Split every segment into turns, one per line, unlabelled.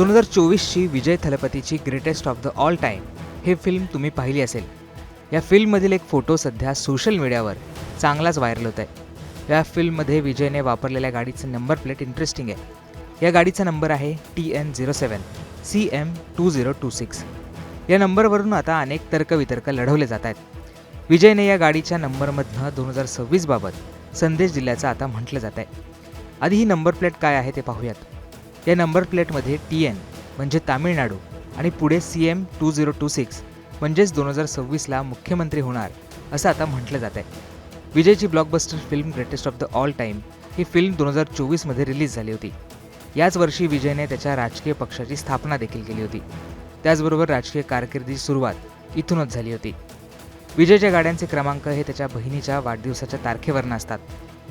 2024ची विजय थलपतीची greatest of the all time हे film तुम्ही पाहिली असेल. या फिल्ममधील एक फोटो सध्या सोशल मीडियावर चांगलाच व्हायरल होत आहे. या फिल्ममध्ये विजयने वापरलेल्या गाडीचं नंबर प्लेट इंटरेस्टिंग आहे. या गाडीचा नंबर आहे TN07 CM2026. या नंबरवरून आता अनेक तर्कवितर्क लढवले जात आहेत. विजयने या गाडीच्या नंबरमधनं 2026 बाबत संदेश दिल्याचं आता म्हटलं जात आहे. आधी ही नंबर प्लेट काय आहे ते पाहूयात. या नंबर प्लेटमध्ये TN म्हणजे तामिळनाडू आणि पुढे CM2026 म्हणजेच 2026ला मुख्यमंत्री होणार असं आता म्हटलं जात आहे. विजयची blockbuster film greatest of the all time ही फिल्म 2024मध्ये रिलीज झाली होती. याच वर्षी विजयने त्याच्या राजकीय पक्षाची स्थापना देखील केली होती. त्याचबरोबर राजकीय कारकिर्दीची सुरुवात इथूनच झाली होती. विजयच्या गाड्यांचे क्रमांक हे त्याच्या बहिणीच्या वाढदिवसाच्या तारखेवरून असतात,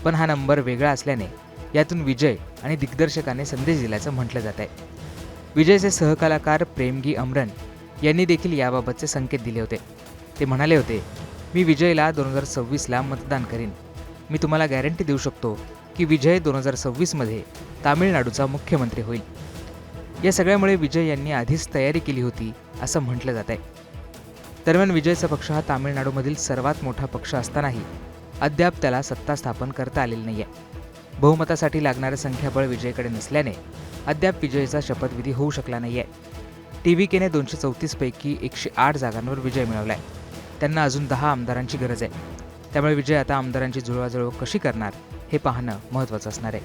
पण हा नंबर वेगळा असल्याने यातून विजय आणि दिग्दर्शकाने संदेश दिल्याचं म्हटलं जात आहे. विजयचे सहकलाकार प्रेमगी अमरन यांनी देखील याबाबतचे संकेत दिले होते. ते म्हणाले होते, मी विजयला 2026ला मतदान करीन. मी तुम्हाला गॅरंटी देऊ शकतो की विजय 2026मध्ये तामिळनाडूचा मुख्यमंत्री होईल. या सगळ्यामुळे विजय यांनी आधीच तयारी केली होती असं म्हटलं जात आहे. दरम्यान विजयचा पक्ष हा तामिळनाडूमधील सर्वात मोठा पक्ष असतानाही अद्याप त्याला सत्ता स्थापन करता आलेली नाही आहे. बहुमतासाठी लागणारं संख्याबळ विजयकडे नसल्याने अद्याप विजयचा शपथविधी होऊ शकला नाही आहे. TVKने 234 पैकी 108 जागांवर विजय मिळवला आहे. त्यांना अजून 10 आमदारांची गरज आहे. त्यामुळे विजय आता आमदारांची जुळवाजुळव कशी करणार हे पाहणं महत्त्वाचं असणार आहे.